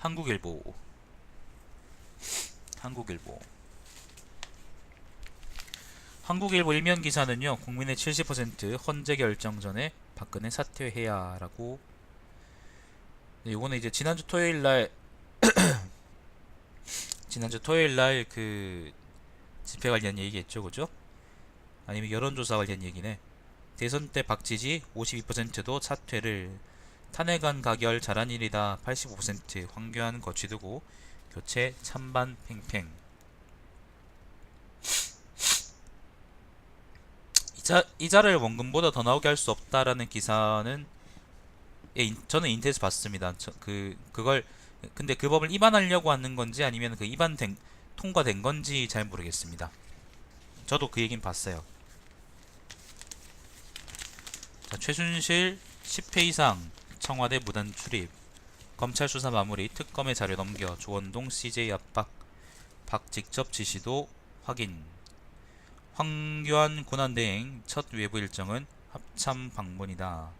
한국일보. 한국일보. 한국일보 일면 기사는요. 국민의 70% 헌재 결정 전에 박근혜 사퇴해야 라고. 이거는 이제 지난주 토요일 날 그 집회 관련 얘기했죠. 그죠? 아니면 여론조사 관련 얘기네. 대선 때 박지지 52%도 사퇴를, 탄핵안 가결 잘한 일이다 85%, 황교안 거취두고 교체 찬반 팽팽. 이자를 원금보다 더 나오게 할 수 없다라는 기사는, 예, 저는 인터넷에서 봤습니다. 그걸 근데 그 법을 위반하려고 하는 건지 아니면 그 통과된 건지 잘 모르겠습니다. 저도 그 얘긴 봤어요. 자, 최순실 10회 이상 청와대 무단 출입, 검찰 수사 마무리, 특검의 자료 넘겨, 조원동 CJ 압박, 박 직접 지시도 확인, 황교안 군안대행 첫 외부 일정은 합참 방문이다.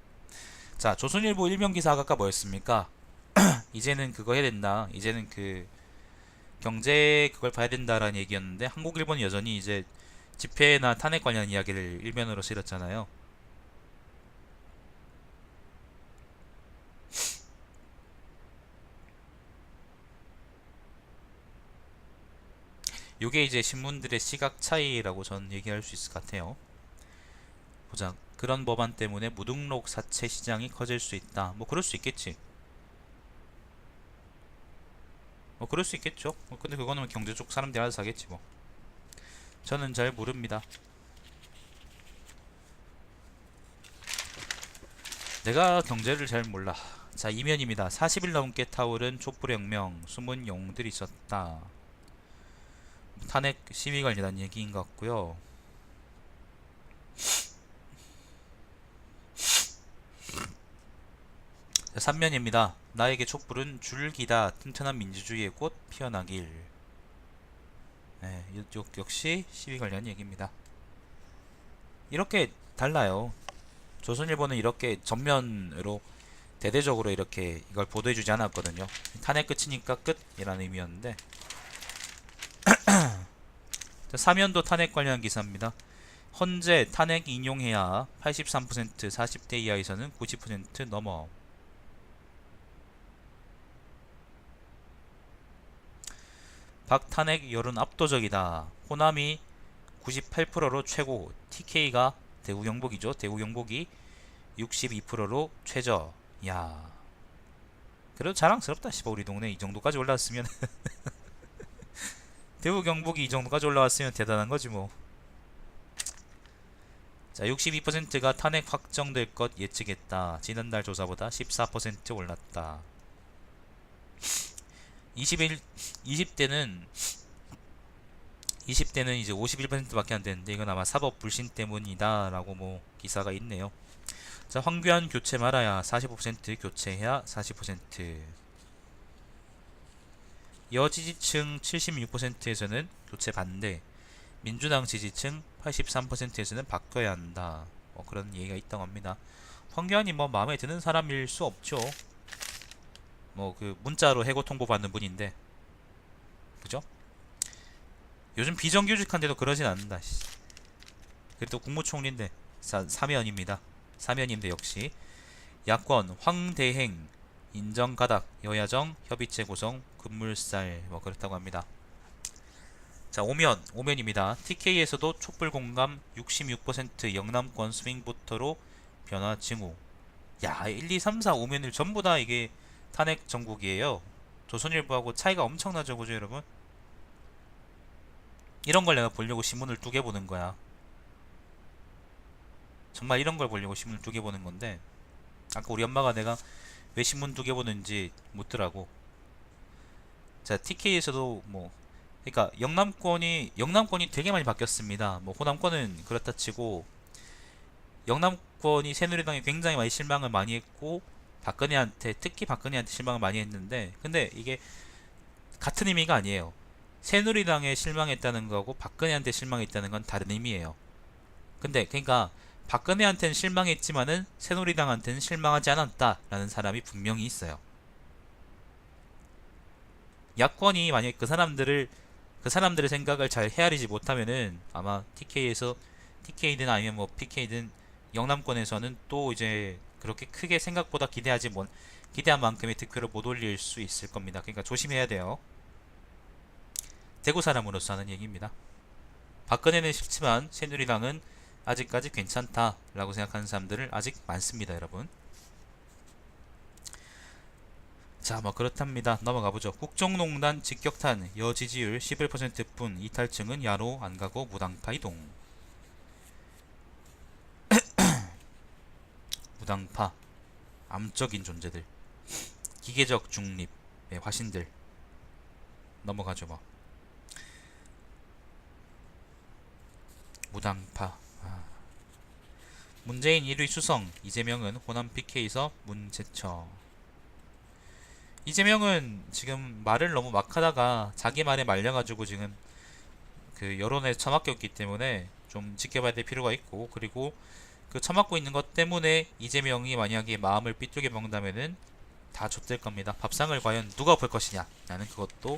자, 조선일보 일면 기사가 아까 뭐였습니까? 이제는 그거 해야 된다. 이제는 그 경제 그걸 봐야 된다라는 얘기였는데, 한국일보는 여전히 이제 집회나 탄핵 관련 이야기를 일면으로 실었잖아요. 요게 이제 신문들의 시각 차이라고 저는 얘기할 수 있을 것 같아요. 보자. 그런 법안 때문에 무등록 사채 시장이 커질 수 있다. 뭐 그럴 수 있겠지. 뭐 그럴 수 있겠죠. 근데 그거는 경제 쪽 사람들이 알아서 하겠지 뭐. 저는 잘 모릅니다. 내가 경제를 잘 몰라. 자, 이면입니다. 40일 넘게 타오른 촛불의 혁명, 숨은 영웅들이 있었다. 탄핵 시위 관련한 얘기인 것 같고요. 3면입니다. 나에게 촛불은 줄기다. 튼튼한 민주주의의 꽃 피어나길. 네, 역시 시위 관련 얘기입니다. 이렇게 달라요. 조선일보는 이렇게 전면으로 대대적으로 이렇게 이걸 보도해주지 않았거든요. 탄핵 끝이니까 끝이라는 의미였는데, 3면도 탄핵 관련 기사입니다. 헌재 탄핵 인용해야 83%, 40대 이하에서는 90% 넘어. 박탄핵 여론 압도적이다. 호남이 98%로 최고, TK가 대구 경북이죠. 대구 경북이 62%로 최저. 야, 그래도 자랑스럽다. 씨발, 우리 동네 이 정도까지 올라왔으면 대구 경북이 이 정도까지 올라왔으면 대단한 거지 뭐. 자, 62%가 탄핵 확정될 것 예측했다. 지난달 조사보다 14% 올랐다. 20대는 이제 51%밖에 안 되는데, 이건 아마 사법 불신 때문이다 라고 뭐 기사가 있네요. 자, 황교안 교체 말아야 45%, 교체해야 40%. 여지지층 76%에서는 교체 반대, 민주당 지지층 83%에서는 바꿔야 한다. 뭐 그런 얘기가 있다고 합니다. 황교안이 뭐 마음에 드는 사람일 수 없죠. 뭐 그 문자로 해고 통보 받는 분인데, 그죠? 요즘 비정규직한데도 그러진 않는다. 그래도 국무총리인데. 사면입니다. 사면인데 역시 야권 황대행 인정 가닥, 여야정 협의체 구성, 급물살 뭐 그렇다고 합니다. 자, 오면입니다. TK에서도 촛불 공감 66%, 영남권 스윙부터로 변화 징후. 야, 1, 2, 3, 4, 오면을 전부 다 이게 탄핵 정국이에요. 조선일보하고 차이가 엄청나죠, 그죠 여러분? 이런 걸 내가 보려고 신문을 2개 보는 거야. 정말 이런 걸 보려고 신문을 2개 보는 건데, 아까 우리 엄마가 내가 왜 신문 2개 보는지 묻더라고. 자, TK에서도 뭐, 그러니까 영남권이 되게 많이 바뀌었습니다. 뭐 호남권은 그렇다 치고, 영남권이 새누리당에 굉장히 많이 실망을 많이 했고, 특히 박근혜한테 실망을 많이 했는데, 근데 이게 같은 의미가 아니에요. 새누리당에 실망했다는 거하고 박근혜한테 실망했다는 건 다른 의미예요. 근데 그러니까 박근혜한테는 실망했지만은 새누리당한테는 실망하지 않았다라는 사람이 분명히 있어요. 야권이 만약에 그 사람들의 생각을 잘 헤아리지 못하면은 아마 TK든 아니면 뭐 PK든 영남권에서는 또 이제 그렇게 크게 생각보다 기대한 만큼의 득표를 못 올릴 수 있을 겁니다. 그러니까 조심해야 돼요. 대구 사람으로서 하는 얘기입니다. 박근혜는 싫지만 새누리당은 아직까지 괜찮다라고 생각하는 사람들을 아직 많습니다, 여러분. 자, 뭐 그렇답니다. 넘어가 보죠. 국정농단 직격탄 여지지율 11%뿐 이탈층은 야로 안 가고 무당파 이동. 무당파 암적인 존재들, 기계적 중립의 화신들. 넘어가죠 뭐. 무당파. 문재인 1위 수성, 이재명은 호남 PK에서 문제처. 이재명은 지금 말을 너무 막 하다가 자기 말에 말려가지고 지금 그 여론에 처박혔기 때문에 좀 지켜봐야 될 필요가 있고, 그리고 그 처맞고 있는 것 때문에 이재명이 만약에 마음을 삐뚤게 먹는다면은 다 좆될 겁니다. 밥상을 과연 누가 볼 것이냐, 나는 그것도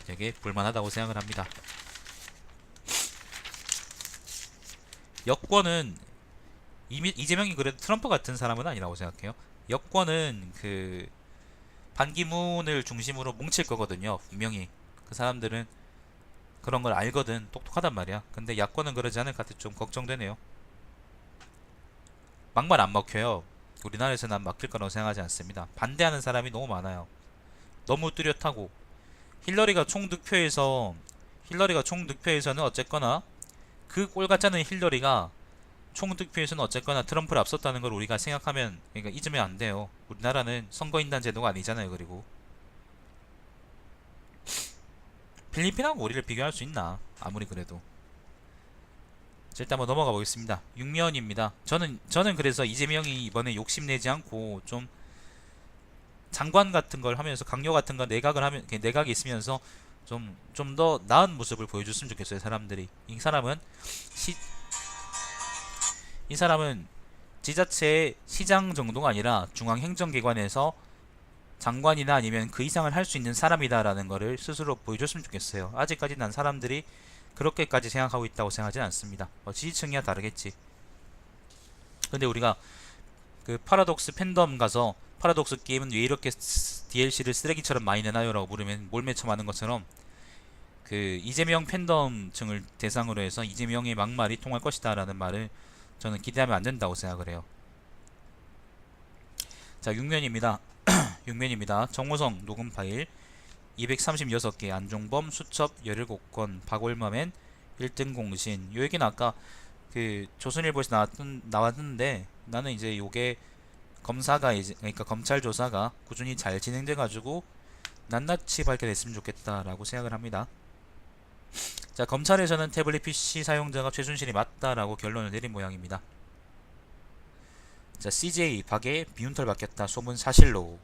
되게 볼만하다고 생각을 합니다. 여권은 이재명이 그래도 트럼프 같은 사람은 아니라고 생각해요. 여권은 그 반기문을 중심으로 뭉칠 거거든요. 분명히 그 사람들은 그런 걸 알거든. 똑똑하단 말이야. 근데 야권은 그러지 않을 것 같아. 좀 걱정되네요. 막말 안 먹혀요. 우리나라에서 난 막힐 거라고 생각하지 않습니다. 반대하는 사람이 너무 많아요. 너무 뚜렷하고 힐러리가 총 득표에서는 어쨌거나 그 꼴 같지 않은 힐러리가 총 득표에서는 어쨌거나 트럼프를 앞섰다는 걸 우리가 생각하면, 그러니까 잊으면 안 돼요. 우리나라는 선거인단 제도가 아니잖아요. 그리고 필리핀하고 우리를 비교할 수 있나? 아무리 그래도. 자, 일단 한번 넘어가 보겠습니다. 6면입니다. 저는 그래서 이재명이 이번에 욕심내지 않고 좀 장관 같은 걸 하면서 강요 같은 거 내각이 있으면서 좀 더 나은 모습을 보여줬으면 좋겠어요. 사람들이. 이 사람은 지자체의 시장 정도가 아니라 중앙행정기관에서 장관이나 아니면 그 이상을 할 수 있는 사람이다라는 거를 스스로 보여줬으면 좋겠어요. 아직까지 난 사람들이 그렇게까지 생각하고 있다고 생각하진 않습니다. 지지층이야 다르겠지. 근데 우리가 그 파라독스 팬덤 가서 파라독스 게임은 왜 이렇게 DLC를 쓰레기처럼 많이 내나요? 라고 물으면 몰매쳐맞는 것처럼 그 이재명 팬덤층을 대상으로 해서 이재명의 막말이 통할 것이다 라는 말을 저는 기대하면 안 된다고 생각을 해요. 자, 6면입니다. 6면입니다. 정호성 녹음 파일 236개, 안종범 수첩 17건, 박올마맨 1등 공신. 요 얘기는 아까 그 조선일보에서 나왔는데, 나는 이제 요게 검사가 이제, 그러니까 검찰 조사가 꾸준히 잘 진행돼 가지고 낱낱이 밝혀냈으면 좋겠다라고 생각을 합니다. 자, 검찰에서는 태블릿 PC 사용자가 최순실이 맞다라고 결론을 내린 모양입니다. 자, CJ 박에 미운털 박혔다 소문 사실로.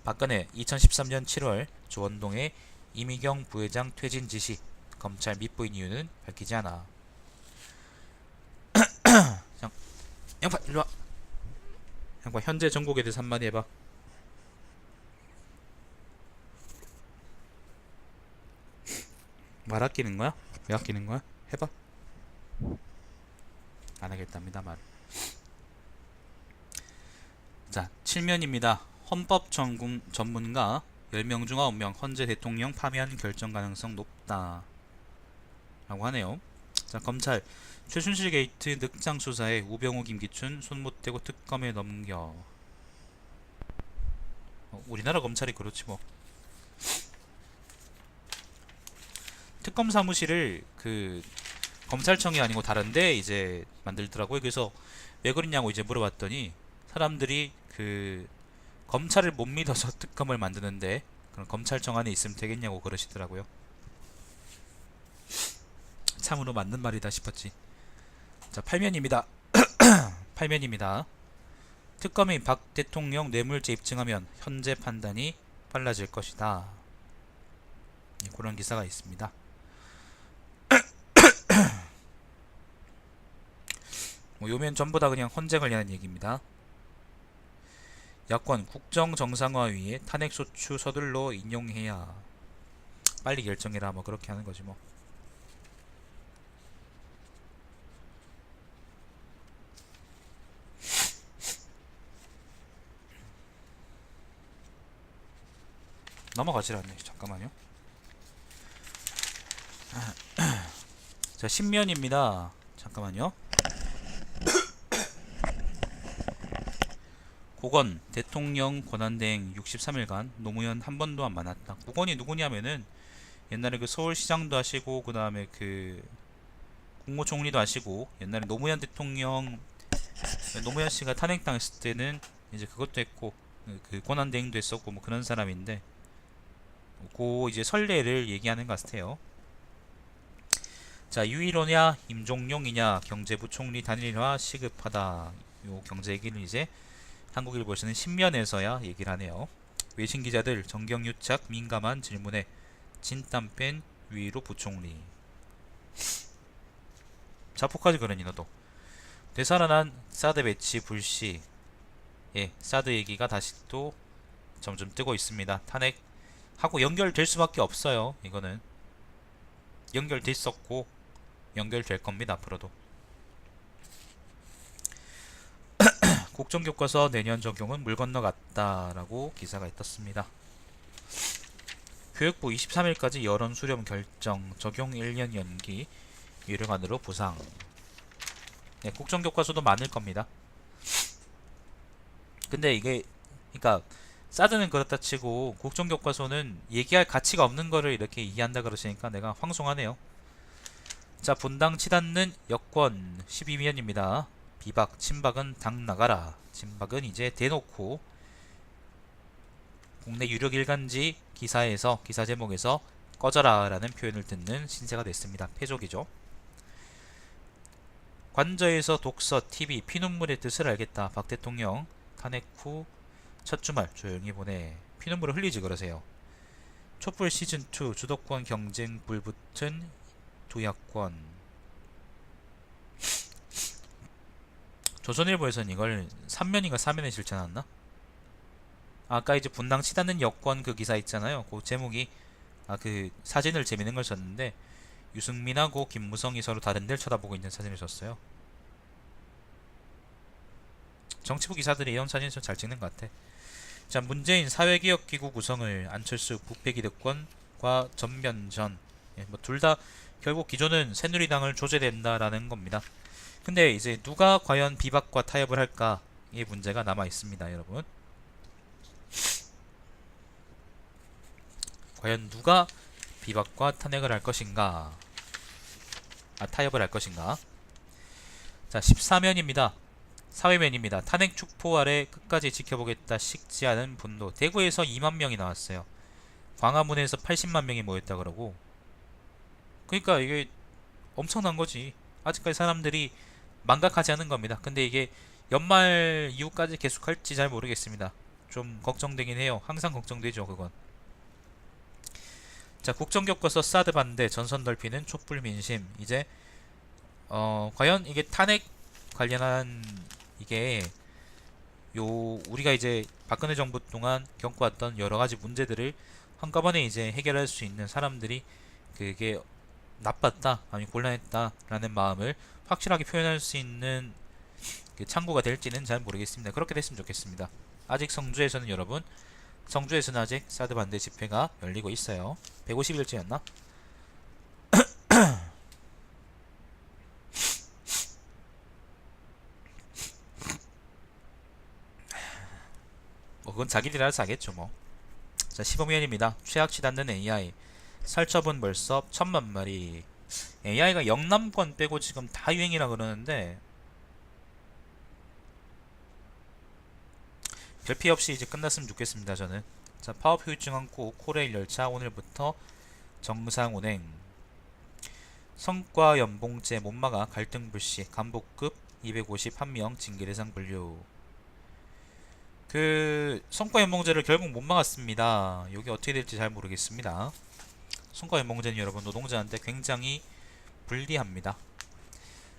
박근혜 2013년 7월 조원동의 이미경 부회장 퇴진 지시, 검찰 밉부인 이유는 밝히지 않아. 양파 일로와. 양파 현재 전국에 대해서 한마디 해봐. 말 아끼는 거야? 왜 아끼는 거야? 해봐. 안 하겠답니다 말. 자, 7면입니다. 헌법 전문가 10명 중 9명 헌재 대통령 파면 결정 가능성 높다 라고 하네요. 자, 검찰 최순실 게이트 늑장 수사에 우병우 김기춘 손 못 대고 특검에 넘겨. 우리나라 검찰이 그렇지 뭐. 특검 사무실을 그 검찰청이 아니고 다른데 이제 만들더라고요. 그래서 왜 그러냐고 이제 물어봤더니 사람들이 그 검찰을 못 믿어서 특검을 만드는데 그럼 검찰청 안에 있으면 되겠냐고 그러시더라고요. 참으로 맞는 말이다 싶었지. 자, 8면입니다. 8면입니다. 특검이 박 대통령 뇌물죄 입증하면 현재 판단이 빨라질 것이다. 그런 기사가 있습니다. 뭐 요면 전부 다 그냥 헌재 관련한 얘기입니다. 야권 국정정상화위에 탄핵소추 서둘러 인용해야 빨리 결정해라 뭐 그렇게 하는 거지 뭐. 넘어가질 않네. 잠깐만요. 자, 신면입니다. 잠깐만요. 고건 대통령 권한대행 63일간 노무현 한 번도 안 만났다. 고건이 누구냐면은 옛날에 그 서울시장도 하시고 그 다음에 그 국무총리도 하시고 옛날에 노무현 대통령 노무현 씨가 탄핵당했을 때는 이제 그것도 했고 그 권한대행도 했었고 뭐 그런 사람인데 그 이제 선례를 얘기하는 것 같아요. 자, 유일호냐 임종용이냐 경제부총리 단일화 시급하다. 요 경제 얘기를 이제 한국일보에서는 신면에서야 얘기를 하네요. 외신 기자들 정경유착 민감한 질문에 진땀 뺀 유일호 부총리. 자폭하지 그러니 너도. 되살아난 사드 배치 불씨. 예, 사드 얘기가 다시 또 점점 뜨고 있습니다. 탄핵하고 연결될 수밖에 없어요. 이거는 연결됐었고 연결될 겁니다. 앞으로도. 국정교과서 내년 적용은 물 건너갔다라고 기사가 떴습니다. 교육부 23일까지 여론 수렴 결정, 적용 1년 연기, 유료관으로 부상. 네, 국정교과서도 많을 겁니다. 근데 이게 그러니까 사드는 그렇다 치고 국정교과서는 얘기할 가치가 없는 거를 이렇게 이해한다 그러시니까 내가 황송하네요. 자, 분당 치닫는 여권 12면입니다. 비박, 친박은 당 나가라. 친박은 이제 대놓고 국내 유력 일간지 기사에서 기사 제목에서 꺼져라 라는 표현을 듣는 신세가 됐습니다. 패족이죠. 관저에서 독서, TV, 피눈물의 뜻을 알겠다. 박 대통령 탄핵 후 첫 주말 조용히 보내. 피눈물을 흘리지 그러세요. 촛불 시즌2 주도권 경쟁 불붙은 두 야권. 조선일보에서는 이걸 3면인가 4면에 실천했나? 아까 이제 분당 치닫는 여권 그 기사 있잖아요. 그 제목이 그 사진을 재밌는 걸 썼는데 유승민하고 김무성이 서로 다른 데를 쳐다보고 있는 사진을 썼어요. 정치부 기사들이 이런 사진을 좀 잘 찍는 것 같아. 자, 문재인 사회개혁기구 구성을 안철수 부패기득권과 전면전. 예, 뭐 둘 다 결국 기존은 새누리당을 조제된다라는 겁니다. 근데 이제 누가 과연 비박과 타협을 할까? 이 문제가 남아 있습니다, 여러분. 과연 누가 비박과 탄핵을 할 것인가? 타협을 할 것인가? 자, 14면입니다. 사회면입니다. 탄핵 축포 아래 끝까지 지켜보겠다. 식지 않은 분노. 대구에서 2만 명이 나왔어요. 광화문에서 80만 명이 모였다 그러고. 그러니까 이게 엄청난 거지. 아직까지 사람들이 망각하지 않은 겁니다. 근데 이게 연말 이후까지 계속할지 잘 모르겠습니다. 좀 걱정되긴 해요. 항상 걱정되죠, 그건. 자, 국정교과서 사드 반대, 전선 넓히는 촛불 민심. 이제 과연 이게 탄핵 관련한 이게 우리가 이제 박근혜 정부 동안 겪어왔던 여러 가지 문제들을 한꺼번에 이제 해결할 수 있는 사람들이 그게 나빴다, 아니 곤란했다라는 마음을 확실하게 표현할 수 있는 그 창구가 될지는 잘 모르겠습니다. 그렇게 됐으면 좋겠습니다. 아직 성주에서는 여러분, 성주에서는 아직 사드 반대 집회가 열리고 있어요. 150일째였나? 뭐 그건 자기들이 알아서 하겠죠 뭐. 자, 15면입니다. 최악치 닿는 AI. 살처분 벌써 1000만 마리. AI가 영남권 빼고 지금 다 유행이라 그러는데 별 피해 없이 이제 끝났으면 좋겠습니다, 저는. 자, 파업 후유증 않고 코레일 열차 오늘부터 정상 운행. 성과 연봉제 못 막아 갈등 불씨. 간부급 251명 징계 대상 분류. 그 성과 연봉제를 결국 못 막았습니다. 여기 어떻게 될지 잘 모르겠습니다. 성과 연봉제는 여러분 노동자한테 굉장히 불리합니다.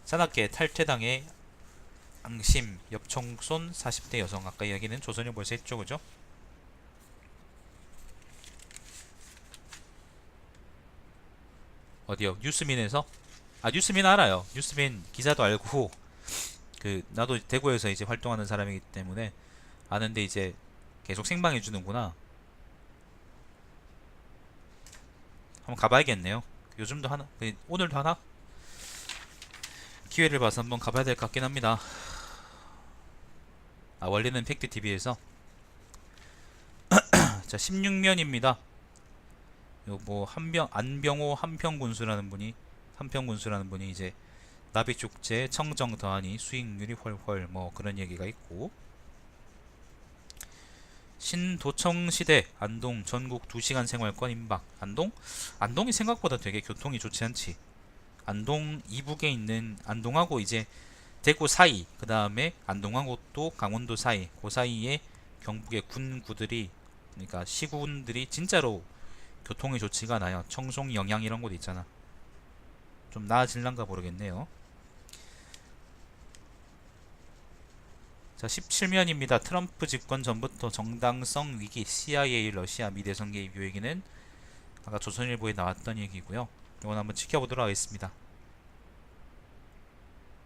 산악계 탈퇴당해 앙심, 엽총쏜 40대 여성. 아까 이야기는 조선일보에서 했죠, 그죠? 어디요? 뉴스민에서? 아, 뉴스민 알아요. 뉴스민 기자도 알고, 나도 대구에서 이제 활동하는 사람이기 때문에 아는데 이제 계속 생방해 주는구나. 한번 가봐야겠네요. 요즘도 하나? 오늘도 하나? 기회를 봐서 한번 가봐야 될 것 같긴 합니다. 아, 원래는 팩트TV에서. 자, 16면입니다. 요 뭐 안병호 한평군수라는 분이 이제 나비축제 청정 더하니 수익률이 훨훨 뭐 그런 얘기가 있고, 신도청시대 안동 전국 2시간 생활권 임박. 안동이 생각보다 되게 교통이 좋지 않지. 안동 이북에 있는 안동하고 이제 대구 사이, 그 다음에 안동하고 또 강원도 사이, 그 사이에 경북의 군구들이, 그러니까 시군들이 진짜로 교통이 좋지가 않아요. 청송, 영양 이런 곳 있잖아. 좀 나아질란가 모르겠네요. 자, 17면입니다. 트럼프 집권 전부터 정당성 위기, CIA, 러시아 미대선 개입. 요 얘기는 아까 조선일보에 나왔던 얘기고요. 이건 한번 지켜보도록 하겠습니다.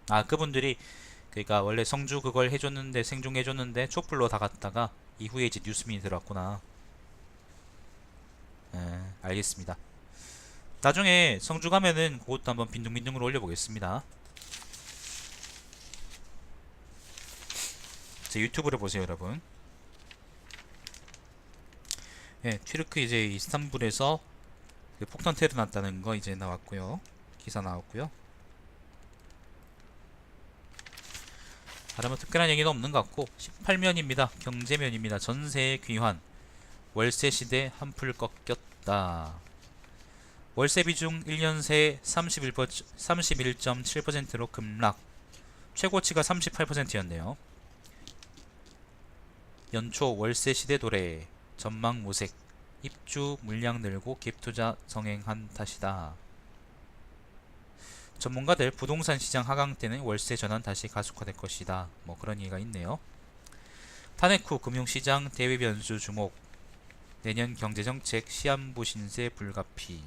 아, 그분들이 그러니까 원래 성주 그걸 해줬는데, 생중해줬는데 촛불로 다 갔다가 이후에 이제 뉴스민이 들어왔구나. 알겠습니다. 나중에 성주 가면은 그것도 한번 빈둥빈둥으로 올려보겠습니다. 제 유튜브를 보세요, 여러분. 예, 튀르크 이제 이스탄불에서 폭탄 테러 났다는 거 이제 나왔고요. 기사 나왔고요. 다른 뭐 특별한 얘기는 없는 것 같고, 18면입니다. 경제면입니다. 전세의 귀환, 월세 시대 한풀 꺾였다. 월세 비중 1년 새 31.7%로 급락. 최고치가 38%였네요. 연초 월세 시대 도래. 전망 모색. 입주 물량 늘고 갭투자 성행한 탓이다. 전문가들 부동산 시장 하강 때는 월세 전환 다시 가속화될 것이다. 뭐 그런 얘기가 있네요. 탄핵 후 금융시장 대외 변수 주목. 내년 경제정책 시한부 신세 불가피.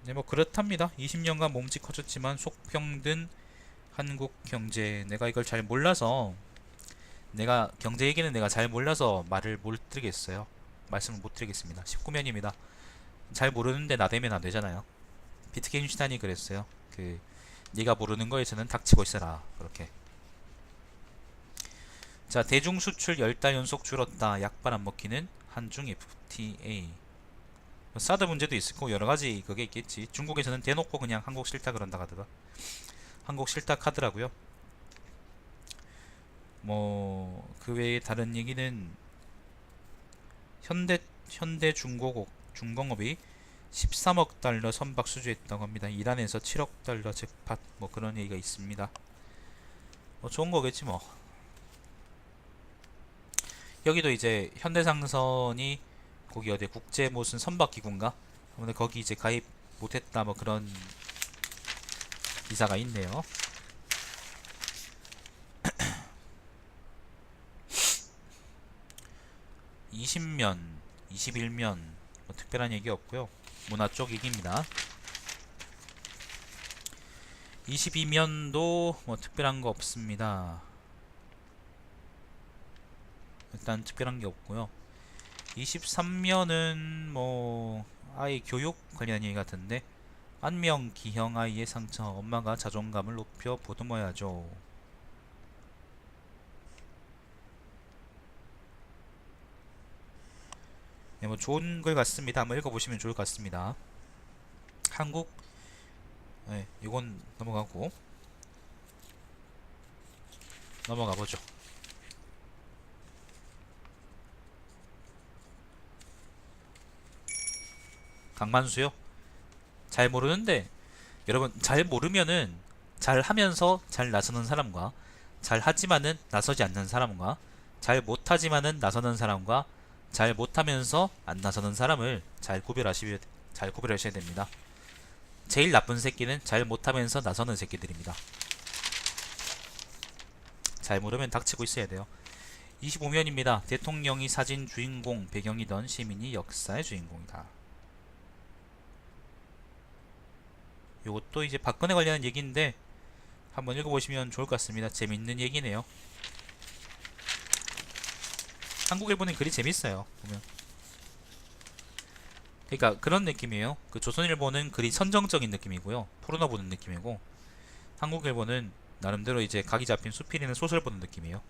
네, 뭐 그렇답니다. 20년간 몸집 커졌지만 속병든 한국 경제. 내가 이걸 잘 몰라서, 내가 경제 얘기는 내가 잘 몰라서 말을 못 드리겠어요. 말씀을 못 드리겠습니다. 19면입니다. 잘 모르는데 나대면 안 되잖아요. 비트겐슈타인이 그랬어요. 네가 모르는 거에서는 닥치고 있어라. 그렇게. 자, 대중 수출 10달 연속 줄었다. 약발 안 먹히는 한중 FTA. 사드 문제도 있을 거고 여러 가지 그게 있겠지. 중국에서는 대놓고 그냥 한국 싫다 그런다 하더라. 한국 싫다 하더라고요. 뭐 그 외에 다른 얘기는 중공업이 13억 달러 선박 수주했다고 합니다. 이란에서 7억 달러 잭팟. 뭐 그런 얘기가 있습니다. 뭐 좋은 거겠지 뭐. 여기도 이제 현대상선이 거기 어디 국제 무슨 선박기구인가? 근데 거기 이제 가입 못했다 뭐 그런 기사가 있네요. 20면, 21면 뭐 특별한 얘기 없고요. 문화 쪽 얘기입니다. 22면도 뭐 특별한 거 없습니다. 일단 특별한 게 없고요. 23면은 뭐 아이 교육 관련 얘기 같은데, 안명 기형 아이의 상처, 엄마가 자존감을 높여 보듬어야죠. 네, 뭐 좋은 글 같습니다. 한번 읽어보시면 좋을 것 같습니다. 한국, 네, 이건 넘어가고 넘어가보죠. 강만수요? 잘 모르는데, 여러분 잘 모르면은 잘 하면서 잘 나서는 사람과, 잘 하지만은 나서지 않는 사람과, 잘 못하지만은 나서는 사람과, 잘 못하면서 안 나서는 사람을 잘 구별하셔야 됩니다. 제일 나쁜 새끼는 잘 못하면서 나서는 새끼들입니다. 잘 모르면 닥치고 있어야 돼요. 25면입니다. 대통령이 사진 주인공 배경이던 시민이 역사의 주인공이다. 요것도 이제 박근혜 관련한 얘기인데 한번 읽어보시면 좋을 것 같습니다. 재밌는 얘기네요. 한국일보는 글이 재밌어요. 보면. 그러니까 그런 느낌이에요. 그 조선일보는 글이 선정적인 느낌이고요. 포르노 보는 느낌이고, 한국일보는 나름대로 이제 각이 잡힌 수필이는 소설 보는 느낌이에요.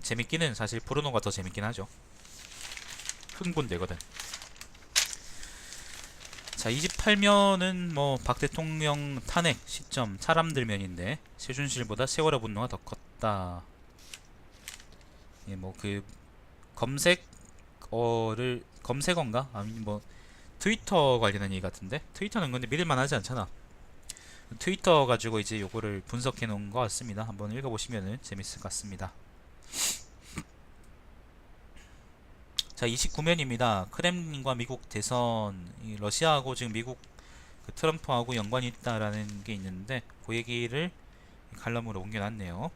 재밌기는 사실 포르노가 더 재밌긴 하죠. 흥분되거든. 자, 28면은 뭐 박 대통령 탄핵 시점 사람들면인데 최순실보다 세월호 분노가 더 컸다. 예, 뭐 그 검색어인가? 아니 뭐 트위터 관련한 얘기 같은데, 트위터는 근데 믿을만하지 않잖아. 트위터 가지고 이제 요거를 분석해 놓은 것 같습니다. 한번 읽어보시면 재밌을 것 같습니다. 자, 29면입니다. 크렘린과 미국 대선, 러시아하고 지금 미국 그 트럼프하고 연관이 있다라는 게 있는데 그 얘기를 칼럼으로 옮겨놨네요.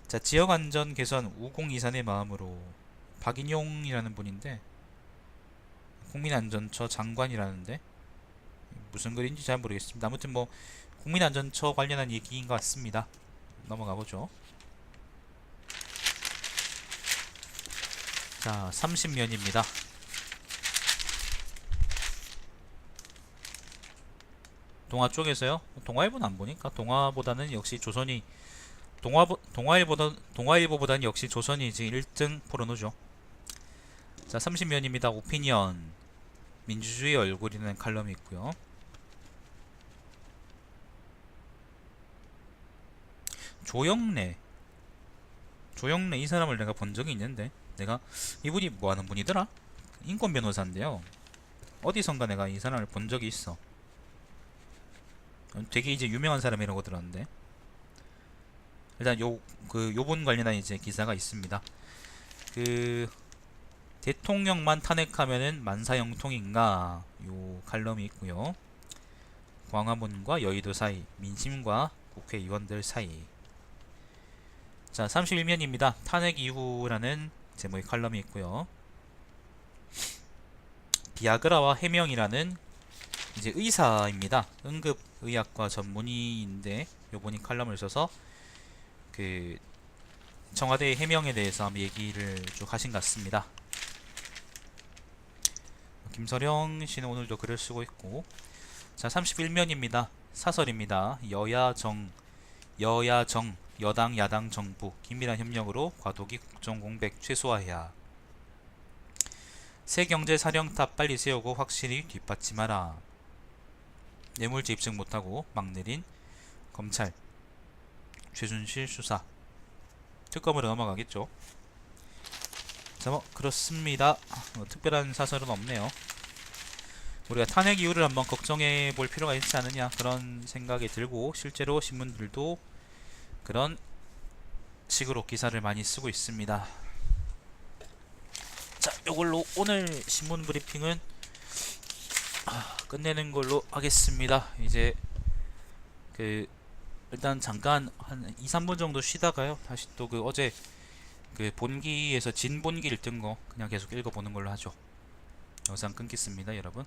자, 지역안전 개선 우공이산의 마음으로, 박인용이라는 분인데 국민안전처 장관이라는데 무슨 글인지 잘 모르겠습니다. 아무튼 뭐 국민안전처 관련한 얘기인 것 같습니다. 넘어가보죠. 자, 30면입니다. 동아 쪽에서요. 동아일보는 안 보니까 동아보다는 역시 조선이, 동아일보보다는 역시 조선이 지금 1등 포르노죠. 자, 30면입니다. 오피니언 민주주의 얼굴이라는 칼럼이 있고요. 조영래 이 사람을 내가 본 적이 있는데, 내가 이분이 뭐하는 분이더라? 인권 변호사인데요. 어디선가 내가 이 사람을 본 적이 있어. 되게 이제 유명한 사람이라고 들었는데, 일단 요분 관련한 이제 기사가 있습니다. 그 대통령만 탄핵하면은 만사형통인가, 요 칼럼이 있고요. 광화문과 여의도 사이, 민심과 국회의원들 사이. 자, 31면입니다. 탄핵 이후라는 제목의 칼럼이 있고요. 비아그라와 해명이라는 이제 의사입니다. 응급의학과 전문의인데 요분이 칼럼을 써서 그 청와대의 해명에 대해서 한번 얘기를 쭉 하신 것 같습니다. 김서령 씨는 오늘도 글을 쓰고 있고. 자, 31면입니다. 사설입니다. 여당 야당 정부 긴밀한 협력으로 과도기 국정 공백 최소화해야. 새 경제 사령탑 빨리 세우고 확실히 뒷받침하라. 뇌물죄 입증 못하고 막 내린 검찰 최순실 수사. 특검으로 넘어가겠죠. 자, 뭐 그렇습니다. 특별한 사설은 없네요. 우리가 탄핵 이유를 한번 걱정해 볼 필요가 있지 않느냐, 그런 생각이 들고, 실제로 신문들도 그런 식으로 기사를 많이 쓰고 있습니다. 자, 요걸로 오늘 신문 브리핑은 끝내는 걸로 하겠습니다. 이제 일단 잠깐 한 2-3분 정도 쉬다가요, 다시 또 어제 본기에서 진본기를 뜬 거 그냥 계속 읽어보는 걸로 하죠. 영상 끊겠습니다, 여러분.